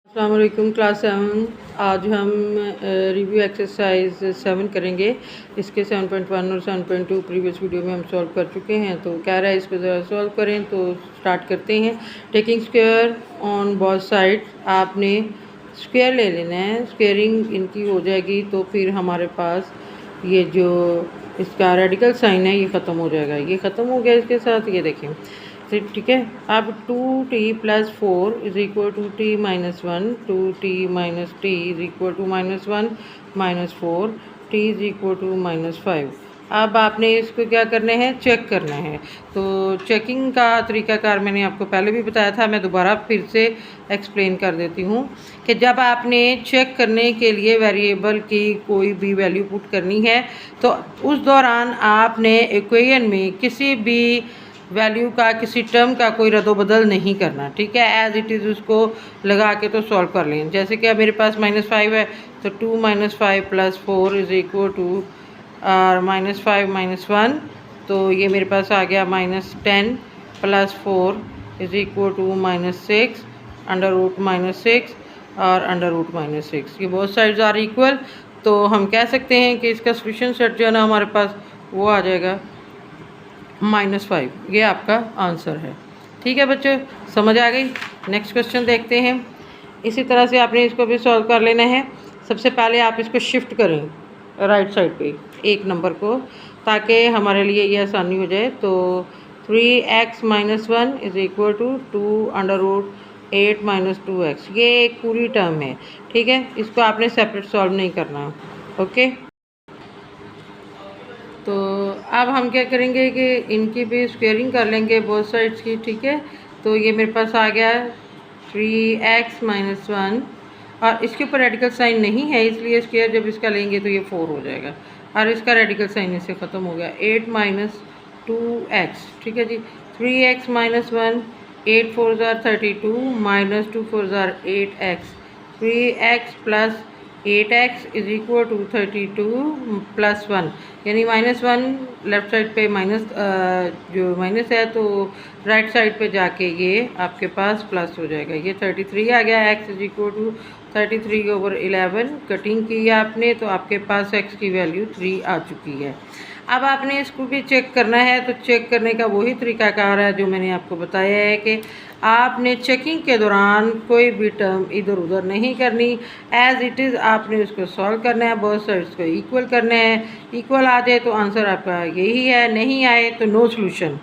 अस्सलाम वालेकुम क्लास 7। आज हम रिव्यू एक्सरसाइज 7 करेंगे। इसके 7.1 और 7.2 प्रीवियस वीडियो में हम सॉल्व कर चुके हैं, तो कह रहा है इसको ज़रा सॉल्व करें। तो स्टार्ट करते हैं। Taking square on both side, आपने स्क्वायर ले लेना है। स्क्वेयरिंग इनकी हो जाएगी तो फिर हमारे पास ये जो इसका रेडिकल साइन है ये ख़त्म हो जाएगा। ये ख़त्म हो गया इसके साथ, ये देखें ठीक है। अब 2t+4 is equal to t minus 1, 2t minus T is equal to -1 -4, t is equal to -5। अब आपने इसको क्या करना है, चेक करना है। तो चेकिंग का तरीकाकार मैंने आपको पहले भी बताया था, मैं दोबारा फिर से एक्सप्लेन कर देती हूँ कि जब आपने चेक करने के लिए वेरिएबल की कोई भी वैल्यू पुट करनी है तो उस दौरान आपने इक्वेशन में किसी भी वैल्यू का, किसी टर्म का कोई रद्दोबदल नहीं करना, ठीक है। एज इट इज़ उसको लगा के तो सॉल्व कर लें। जैसे कि अब मेरे पास -5 है तो 2 - 5 + 4 इज इक्वल टू -5 - 1, तो ये मेरे पास आ गया -10 + 4 इज इक्वल टू -6 √-6 और √-6। ये बोथ साइड्स आर इक्वल, तो हम कह सकते हैं कि इसका सोल्यूशन सेट जो है ना हमारे पास वो आ जाएगा -5। ये आपका आंसर है, ठीक है बच्चों, समझ आ गई। नेक्स्ट क्वेश्चन देखते हैं। इसी तरह से आपने इसको भी सॉल्व कर लेना है। सबसे पहले आप इसको शिफ्ट करें राइट साइड पे एक नंबर को, ताकि हमारे लिए ये आसानी हो जाए। तो 3x - 1 is equal to 2√8 - 2x, ये एक पूरी टर्म है, ठीक है। इसको आपने सेपरेट सॉल्व नहीं करना, ओके। तो अब हम क्या करेंगे कि इनकी भी स्क्वेयरिंग कर लेंगे बोथ साइड्स की, ठीक है। तो ये मेरे पास आ गया 3x - 1 और इसके ऊपर रेडिकल साइन नहीं है, इसलिए स्क्वेयर जब इसका लेंगे तो ये 4 हो जाएगा और इसका रेडिकल साइन इससे ख़त्म हो गया। 8 - 2x, ठीक है जी। 3x - 1, 8 4 = 32 -2 4 = 8x, 3x + 8x is equal to 32 + 1, यानी -1 लेफ़्ट साइड पे जो माइनस है तो राइट साइड पे जाके ये आपके पास प्लस हो जाएगा। ये 33 आ गया। x is equal to 33/11 cutting की आपने, तो आपके पास x की वैल्यू 3 आ चुकी है। अब आपने इसको भी चेक करना है, तो चेक करने का वही तरीकाकार है जो मैंने आपको बताया है कि आपने चेकिंग के दौरान कोई भी टर्म इधर उधर नहीं करनी। एज इट इज़ आपने उसको सॉल्व करना है, बोथ साइड्स को इक्वल करना है। इक्वल आ जाए तो आंसर आपका यही है, नहीं आए तो नो सॉल्यूशन,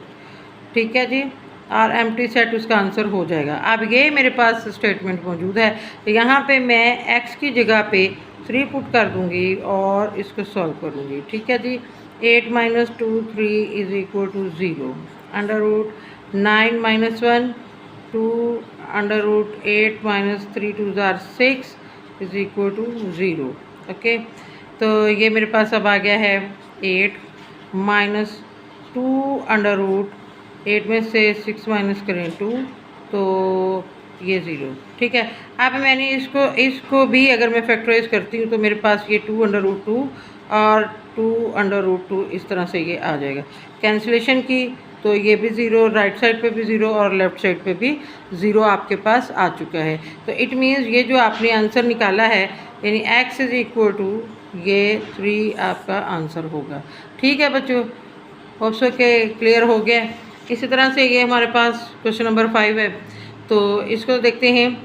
ठीक है जी। और एम्प्टी सेट उसका आंसर हो जाएगा। अब ये मेरे पास स्टेटमेंट मौजूद है, तो यहाँ पे मैं x की जगह पे 3 पुट कर दूँगी और इसको सॉल्व करूँगी, ठीक है जी। 8 - 2 3 is equal to 0, √9 - 1 2 √8 - 3 2 = 6 is equal to 0, okay. तो ये मेरे पास अब आ गया है 8 - 2 √8 में से 6 माइनस करें 2, तो ये 0, ठीक है। अब मैंने इसको भी अगर मैं फैक्टराइज करती हूँ तो मेरे पास ये 2 √2 और 2 इस तरह से ये आ जाएगा। कैंसिलेशन की तो ये भी 0, राइट साइड पे भी 0 और लेफ़्ट साइड पे भी 0 आपके पास आ चुका है। तो इट मीन्स ये जो आपने आंसर निकाला है, यानी x इज इक्वल टू ये 3 आपका आंसर होगा, ठीक है बच्चों। होप्स के क्लियर हो गया। इसी तरह से ये हमारे पास क्वेश्चन नंबर 5 है, तो इसको देखते हैं।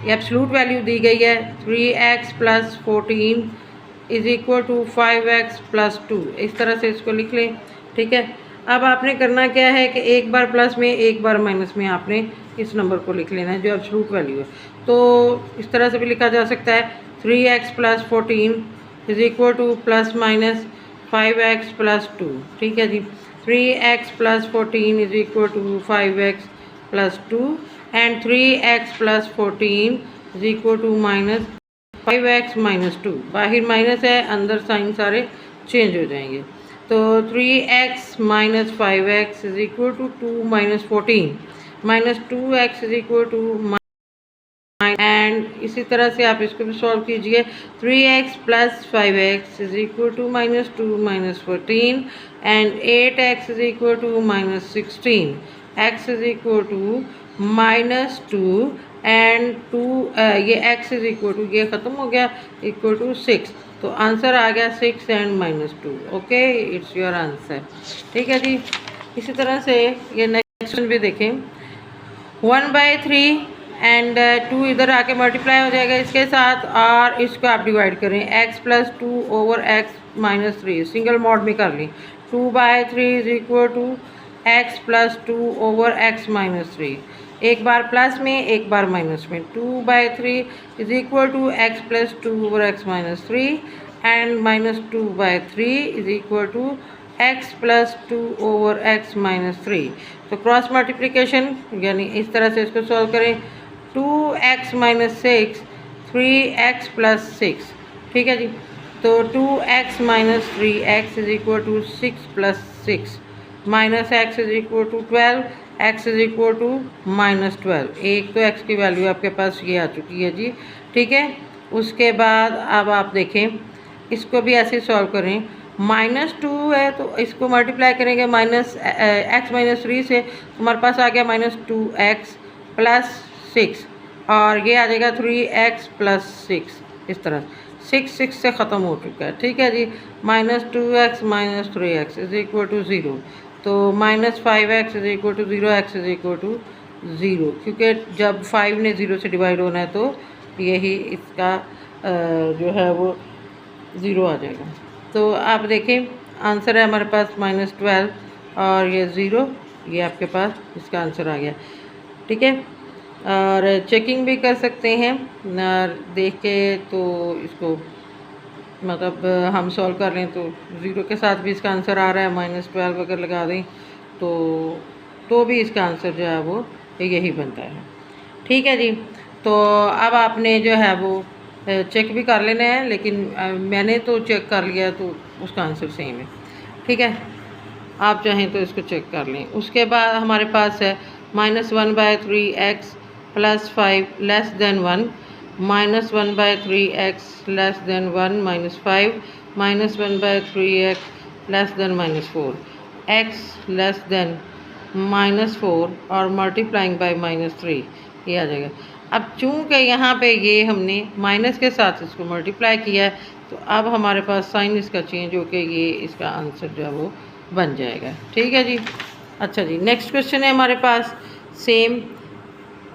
एब्सलूट वैल्यू दी गई है 3x + 14 is equal to 5x + 2, इस तरह से इसको लिख लें, ठीक है। अब आपने करना क्या है कि एक बार प्लस में एक बार माइनस में आपने इस नंबर को लिख लेना है जो एब्सलूट वैल्यू है। तो इस तरह से भी लिखा जा सकता है 3x + 14 is equal to ± 5x + 2, ठीक है जी। 3x + 14 is equal to 5x + 2 and 3x + 14 is equal to -5x - 2। बाहर माइनस है, अंदर साइन सारे चेंज हो जाएंगे। तो 3x - 5x is equal to 2 - 14 -2x is equal to, and इसी तरह से आप इसको भी सॉल्व कीजिए। 3x + 5x is equal to -2 - 14 and 8x is equal to -16, x is equal to -2 and 2 ये x इज इक्वल टू, ये ख़त्म हो गया, इक्वल टू 6। तो आंसर आ गया 6 and -2। Okay, it's your answer. ठीक है जी। इसी तरह से ये नेक्स्ट क्वेश्चन भी देखें। 1/3 एंड 2 इधर आके मल्टीप्लाई हो जाएगा इसके साथ, और इसको आप डिवाइड करें x + 2 over x - 3, single mod में कर ली। 2/3 is equal to x + 2 over x - 3, एक बार प्लस में एक बार माइनस में। 2/3 is equal to x + 2 over x - 3 and -2/3 is equal to x + 2 over x - 3। तो क्रॉस मल्टीप्लिकेशन यानी इस तरह से इसको सॉल्व करें। 2x - 6 3x + 6। ठीक है जी। तो 2x - 3x is equal to 6 + 6 minus x is equal to 12, x is equal to -12। एक तो x की वैल्यू आपके पास ये आ चुकी है जी। ठीक है। उसके बाद अब आप देखें, इसको भी ऐसे सॉल्व करें। -2 है तो इसको मल्टीप्लाई करेंगे x - 3 से, हमारे पास आ गया -2x + 6, और ये आ जाएगा 3x + 6। इस तरह 6 से ख़त्म हो चुका है। ठीक है जी। -2x - 3x is equal to 0। तो -5x is equal to 0, x is equal to 0, क्योंकि जब 5 ने 0 से डिवाइड होना है तो यही इसका जो है वो 0 आ जाएगा। तो आप देखें आंसर है हमारे पास -12 और ये 0, ये आपके पास इसका आंसर आ गया। ठीक है। और चेकिंग भी कर सकते हैं देख के, तो इसको मतलब हम सॉल्व कर लें तो 0 के साथ भी इसका आंसर आ रहा है। -12 अगर लगा दें तो भी इसका आंसर जो है वो यही बनता है। ठीक है जी। तो अब आपने जो है वो चेक भी कर लेना है, लेकिन मैंने तो चेक कर लिया तो उसका आंसर सेम है। ठीक है। आप चाहें तो इसको चेक कर लें। उसके बाद हमारे पास है -1/3x + 5 less than 1, -1/3x less than 1 -5, -1/3x less than -4, x less than -4 और मल्टीप्लाइंग बाय -3, ये आ जाएगा। अब चूँकि यहाँ पे ये हमने माइनस के साथ इसको मल्टीप्लाई किया है, तो अब हमारे पास साइन इसका चेंज होकर ये इसका आंसर जो है वो बन जाएगा। ठीक है जी। अच्छा जी, नेक्स्ट क्वेश्चन है हमारे पास same.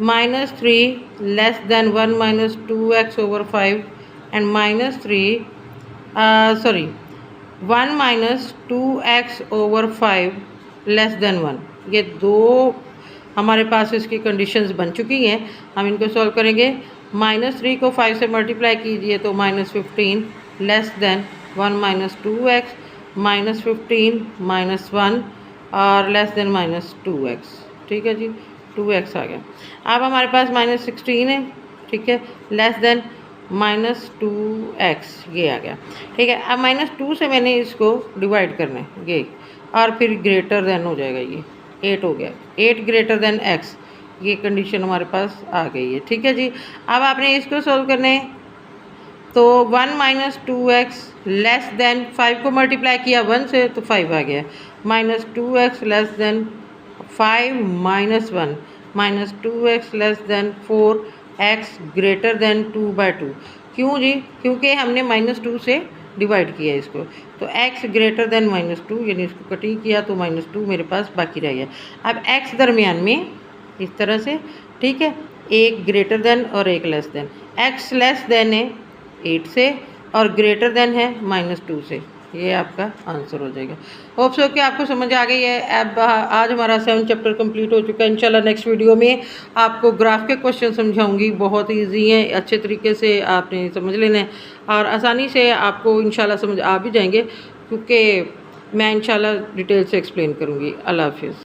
-3 less than 1 - 2x over 5 and -3 sorry 1 - 2x over 5 less than 1, ये दो हमारे पास इसकी कंडीशंस बन चुकी हैं। हम इनको सॉल्व करेंगे। -3 को 5 से मल्टीप्लाई कीजिए तो -15 लेस देन 1 - 2x, -15 -1 और लेस देन -2x। ठीक है जी। 2x आ गया। अब हमारे पास -16 है। ठीक है। लेस देन -2x, ये आ गया। ठीक है। अब -2 से मैंने इसको डिवाइड करना है ये, और फिर ग्रेटर देन हो जाएगा, ये 8 हो गया। 8 ग्रेटर देन x, ये कंडीशन हमारे पास आ गई है। ठीक है जी। अब आपने इसको सोल्व करना है। तो 1 - 2x लेस देन 5 को मल्टीप्लाई किया 1 से तो 5 आ गया, -2x less than 5 -1, -2x less than 4x greater than 2/2। क्यों जी? क्योंकि हमने -2 से डिवाइड किया इसको, तो x ग्रेटर देन -2, यानी इसको कटिंग किया तो -2 मेरे पास बाकी रह गया। अब x दरमियान में इस तरह से, ठीक है, एक ग्रेटर देन और एक less than. x less than है 8 से और ग्रेटर देन है -2 से, ये आपका आंसर हो जाएगा। होप सो कि आपको समझ आ गई है। अब आज हमारा 7 चैप्टर कंप्लीट हो चुका है। इंशाल्लाह नेक्स्ट वीडियो में आपको ग्राफ के क्वेश्चन समझाऊंगी। बहुत ईजी हैं, अच्छे तरीके से आपने समझ लेना है और आसानी से आपको इंशाल्लाह समझ आ भी जाएंगे, क्योंकि मैं इंशाल्लाह डिटेल से एक्सप्लेन करूँगी। अल्लाह हाफिज़।